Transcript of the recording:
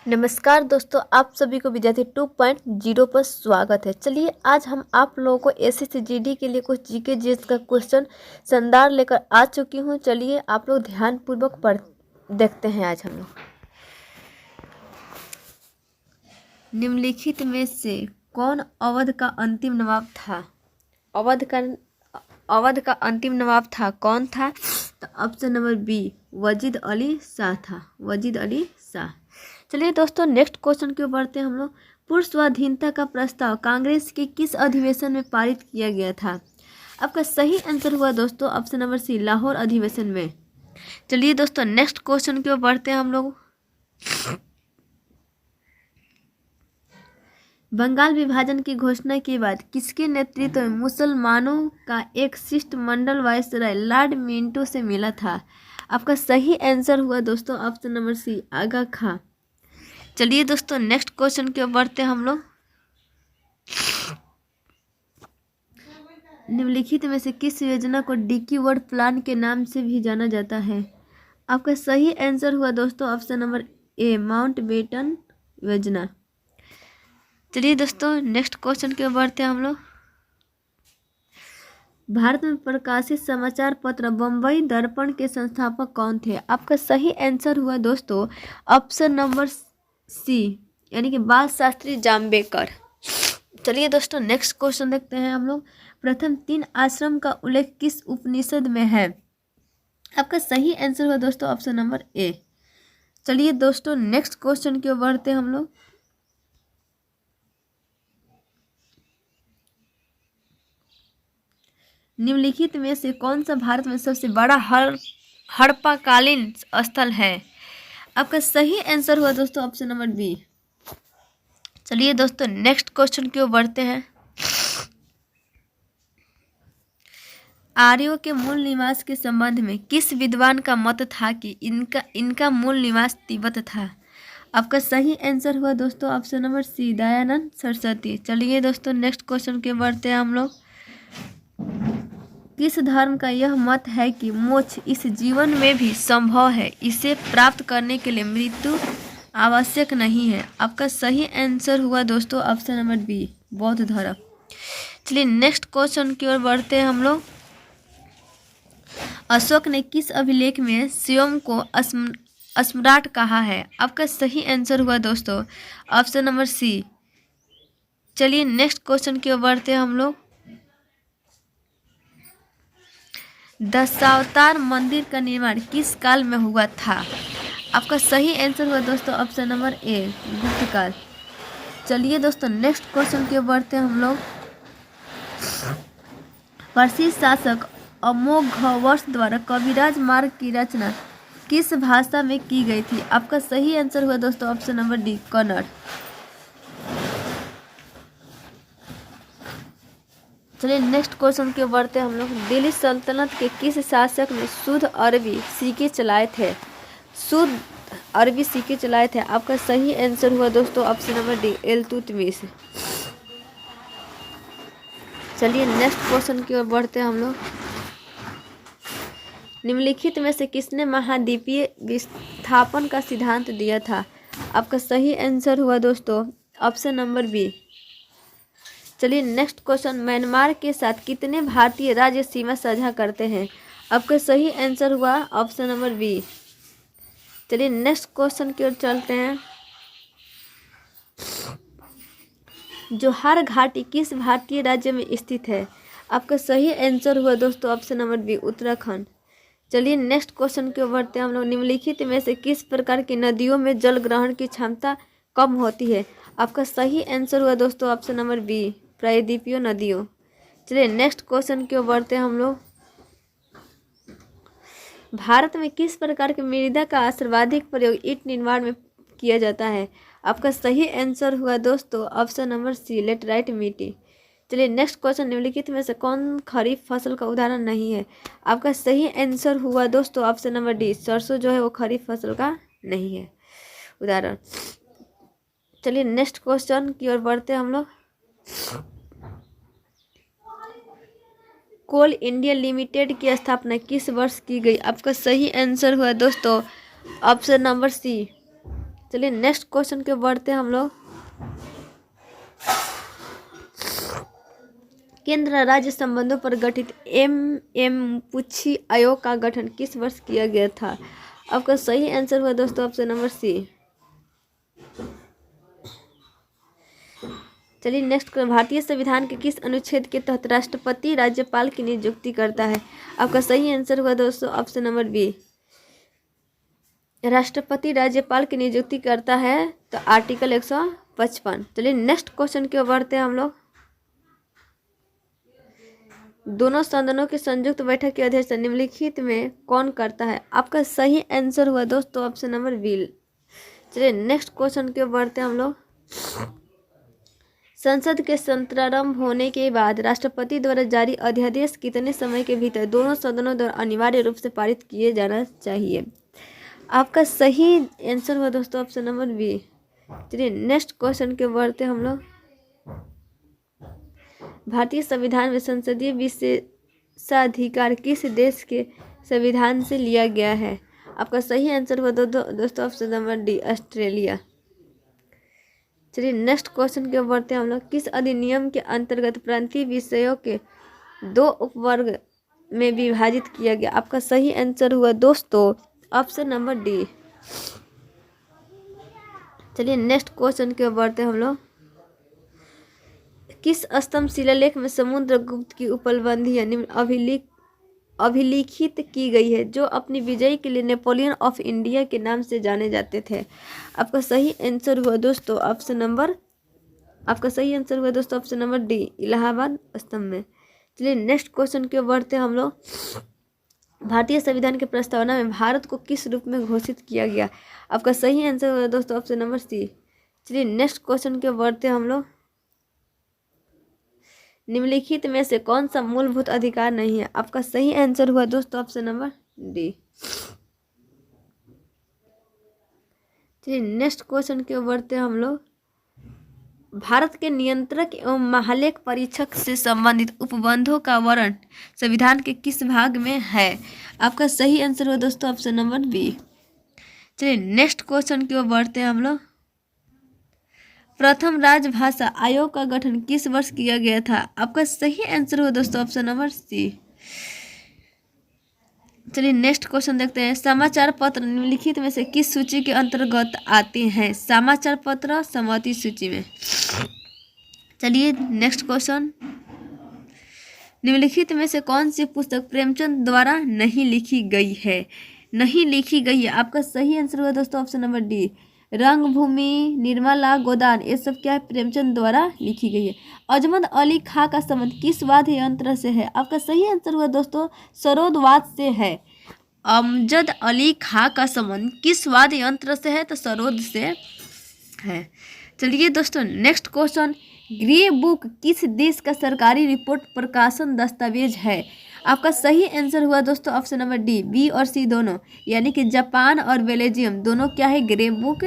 नमस्कार दोस्तों, आप सभी को विद्यार्थी 2.0 पर स्वागत है। चलिए आज हम आप लोगों को एसएससी जीडी के लिए कुछ जीके जीएस का क्वेश्चन शानदार लेकर आ चुकी हूँ। चलिए आप लोग ध्यानपूर्वक पढ़ देखते हैं। आज हम लोग निम्नलिखित में से कौन अवध का अंतिम नवाब था? अवध का अंतिम नवाब था कौन था? तो option number B Wajid Ali Shah था। वजीद अली शाह। चलिए दोस्तों नेक्स्ट क्वेश्चन की ओर बढ़ते हैं हम लोग। पूर्ण स्वाधीनता का प्रस्ताव कांग्रेस के किस अधिवेशन में पारित किया गया था? आपका सही आंसर हुआ दोस्तों ऑप्शन नंबर सी लाहौर अधिवेशन में। चलिए दोस्तों नेक्स्ट क्वेश्चन की ओर बढ़ते हैं हम लोग। बंगाल विभाजन की घोषणा के बाद किसके नेतृत्व में मुसलमानों का एक शिष्टमंडल वायसराय लॉर्ड मिंटो से मिला था? आपका सही आंसर हुआ दोस्तों ऑप्शन नंबर सी आगा खां। चलिए दोस्तों नेक्स्ट क्वेश्चन की ओर बढ़ते हैं हम लोग। निम्नलिखित में से किस योजना को डिकी वर्ल्ड प्लान के नाम से भी जाना जाता है? आपका सही आंसर हुआ दोस्तों ऑप्शन नंबर ए माउंटबेटन योजना। चलिए दोस्तों नेक्स्ट क्वेश्चन की ओर बढ़ते हैं हम लोग। भारत में प्रकाशित समाचार पत्र बम्बई दर्पण के संस्थापक कौन थे? आपका सही आंसर हुआ दोस्तों ऑप्शन नंबर सी यानी कि बाल शास्त्री जाम्बेकर। चलिए दोस्तों नेक्स्ट क्वेश्चन देखते हैं हम लोग। प्रथम 3 आश्रम का उल्लेख किस उपनिषद में है? आपका सही आंसर हुआ दोस्तों ऑप्शन नंबर ए। चलिए दोस्तों नेक्स्ट क्वेश्चन की ओर बढ़ते हैं हम लोग। निम्नलिखित में से कौन सा भारत में सबसे बड़ा हड़प्पाकालीन स्थल है? आपका सही आंसर हुआ दोस्तों ऑप्शन नंबर बी। चलिए दोस्तों नेक्स्ट क्वेश्चन की ओर बढ़ते हैं। आर्यों के मूल निवास के संबंध में किस विद्वान का मत था कि इनका मूल निवास तिब्बत था? आपका सही आंसर हुआ दोस्तों option number C Dayanand Saraswati. चलिए दोस्तों नेक्स्ट क्वेश्चन की ओर बढ़ते हैं हम लोग। किस धर्म का यह मत है कि मोक्ष इस जीवन में भी संभव है, इसे प्राप्त करने के लिए मृत्यु आवश्यक नहीं है? आपका सही आंसर हुआ दोस्तों ऑप्शन नंबर बी बौद्ध धर्म। चलिए नेक्स्ट क्वेश्चन की ओर बढ़ते हैं हम लोग। अशोक ने किस अभिलेख में स्वयं को सम्राट कहा है? आपका सही आंसर हुआ दोस्तों ऑप्शन नंबर सी। चलिए नेक्स्ट क्वेश्चन की ओर बढ़ते हैं हम लोग। दशावतार मंदिर का निर्माण किस काल में हुआ था? आपका सही आंसर हुआ दोस्तों ऑप्शन नंबर ए गुप्त काल। चलिए दोस्तों नेक्स्ट क्वेश्चन की ओर बढ़ते हैं हम लोग। प्रसिद्ध शासक अमोघवर्ष द्वारा कविराज मार्ग की रचना किस भाषा में की गई थी? आपका सही आंसर हुआ दोस्तों ऑप्शन नंबर डी कन्नड़। चलिए नेक्स्ट क्वेश्चन की ओर बढ़ते हैं हम लोग। दिल्ली सल्तनत के किस शासक ने शुद्ध अरबी सिक्के चलाए थे? शुद्ध अरबी सिक्के चलाए थे। आपका सही आंसर हुआ दोस्तों ऑप्शन नंबर डी इल्तुतमिश। चलिए नेक्स्ट क्वेश्चन की ओर बढ़ते हैं हम लोग। निम्नलिखित में से किसने महाद्वीपीय विस्थापन का सिद्धांत दिया था? आपका सही आंसर हुआ दोस्तों ऑप्शन नंबर बी। चलिए नेक्स्ट क्वेश्चन। म्यांमार के साथ कितने भारतीय राज्य सीमा साझा करते हैं? आपका सही आंसर हुआ ऑप्शन नंबर बी। चलिए नेक्स्ट क्वेश्चन की ओर चलते हैं। जोहार घाटी किस भारतीय राज्य में स्थित है? आपका सही आंसर हुआ दोस्तों ऑप्शन नंबर बी उत्तराखंड। चलिए नेक्स्ट क्वेश्चन की ओर बढ़ते हैं हम लोग। निम्नलिखित में से किस प्रकार की नदियों में जल ग्रहण की क्षमता कम होती है? आपका सही आंसर हुआ दोस्तों ऑप्शन नंबर बी प्रायद्वीपीय नदियों। चलिए नेक्स्ट क्वेश्चन की ओर बढ़ते हैं हम लोग। भारत में किस प्रकार की मृदा का सर्वाधिक प्रयोग ईंट निर्माण में किया जाता है? आपका सही आंसर हुआ दोस्तों ऑप्शन नंबर सी लेटराइट मिट्टी। चलिए नेक्स्ट क्वेश्चन। निम्नलिखित में से कौन खरीफ फसल का उदाहरण नहीं है? आपका सही आंसर हुआ दोस्तों ऑप्शन नंबर डी सरसों जो है वो खरीफ फसल का नहीं है उदाहरण। चलिए नेक्स्ट क्वेश्चन की ओर बढ़ते हैं हम लोग। कोल इंडिया लिमिटेड की स्थापना किस वर्ष की गई? आपका सही आंसर हुआ दोस्तों ऑप्शन नंबर सी चलिए नेक्स्ट क्वेश्चन के बढ़ते हैं हम लोग। केंद्र राज्य संबंधों पर गठित एम पुच्छी आयोग का गठन किस वर्ष किया गया था? आपका सही आंसर हुआ दोस्तों ऑप्शन नंबर सी। चलिए नेक्स्ट, भारतीय संविधान के किस अनुच्छेद के तहत राष्ट्रपति राज्यपाल की नियुक्ति करता है? आपका सही आंसर हुआ दोस्तों ऑप्शन नंबर बी। राष्ट्रपति राज्यपाल की नियुक्ति करता है तो आर्टिकल 155। चलिए नेक्स्ट क्वेश्चन की ओर बढ़ते हैं हम लोग। दोनों सदनों की संयुक्त बैठक की अध्यक्षता निम्नलिखित में कौन करता है? आपका सही आंसर हुआ दोस्तों ऑप्शन नंबर बी। चलिए नेक्स्ट क्वेश्चन की ओर बढ़ते हैं हम लोग। संसद के संत्रारंभ होने के बाद राष्ट्रपति द्वारा जारी अध्यादेश कितने समय के भीतर दोनों सदनों द्वारा अनिवार्य रूप से पारित किए जाना चाहिए? आपका सही आंसर हुआ दोस्तों ऑप्शन नंबर बी। चलिए नेक्स्ट क्वेश्चन के बढ़ते हम लोग। भारतीय संविधान में संसदीय विशेषाधिकार किस देश के संविधान से लिया गया है? आपका सही आंसर हुआ दोस्तों ऑप्शन नंबर डी, ऑस्ट्रेलिया। चलिए नेक्स्ट क्वेश्चन के बढ़ते हैं हम लोग। किस अधिनियम के अंतर्गत प्रांतीय विषयों के 2 उपवर्ग में विभाजित किया गया? आपका सही आंसर हुआ दोस्तों ऑप्शन नंबर डी। चलिए नेक्स्ट क्वेश्चन के बढ़ते हैं हम लोग। किस स्तंभ शिलालेख में समुद्रगुप्त की उपलब्धियां निम्न अभिलिखित की गई है, जो अपनी विजय के लिए नेपोलियन ऑफ इंडिया के नाम से जाने जाते थे? आपका सही आंसर हुआ दोस्तों ऑप्शन नंबर डी, इलाहाबाद स्तंभ में। चलिए नेक्स्ट क्वेश्चन के बढ़ते हैं हम लोग। भारतीय संविधान की प्रस्तावना में भारत को किस रूप में घोषित किया गया? आपका सही आंसर हुआ दोस्तों ऑप्शन नंबर सी। चलिए नेक्स्ट क्वेश्चन के बढ़ते हैं हम लोग। निम्नलिखित में से कौन सा मूलभूत अधिकार नहीं है? आपका सही आंसर हुआ दोस्तों ऑप्शन नंबर डी। चलिए नेक्स्ट क्वेश्चन के बढ़ते हैं हम लोग। भारत के नियंत्रक एवं महालेख परीक्षक से संबंधित उपबंधों का वर्णन संविधान के किस भाग में है? आपका सही आंसर हुआ दोस्तों ऑप्शन नंबर बी। चलिए नेक्स्ट क्वेश्चन की ओर बढ़ते हैं हम लोग। प्रथम राजभाषा आयोग का गठन किस वर्ष किया गया था? आपका सही आंसर हुआ दोस्तों ऑप्शन नंबर सी। चलिए नेक्स्ट क्वेश्चन देखते हैं। समाचार पत्र निम्नलिखित में से किस सूची के अंतर्गत आते हैं? समाचार पत्र सम्मति सूची में। चलिए नेक्स्ट क्वेश्चन। निम्नलिखित में से कौन सी पुस्तक प्रेमचंद द्वारा नहीं लिखी गई है? आपका सही आंसर हुआ दोस्तों ऑप्शन नंबर डी। रंगभूमि, निर्मला गोदान, ये सब क्या है? प्रेमचंद द्वारा लिखी गई है। अजमत अली खां का संबंध किस वाद्य यंत्र से है? आपका सही आंसर हुआ दोस्तों सरोदवाद से है। अमजद अली खां का संबंध किस वाद्य यंत्र से है? तो सरोद से है। चलिए दोस्तों नेक्स्ट क्वेश्चन। ग्रे बुक किस देश का सरकारी रिपोर्ट प्रकाशन दस्तावेज है? आपका सही आंसर हुआ दोस्तों ऑप्शन नंबर डी, बी और सी दोनों, यानी कि जापान और बेल्जियम दोनों क्या है? Grey book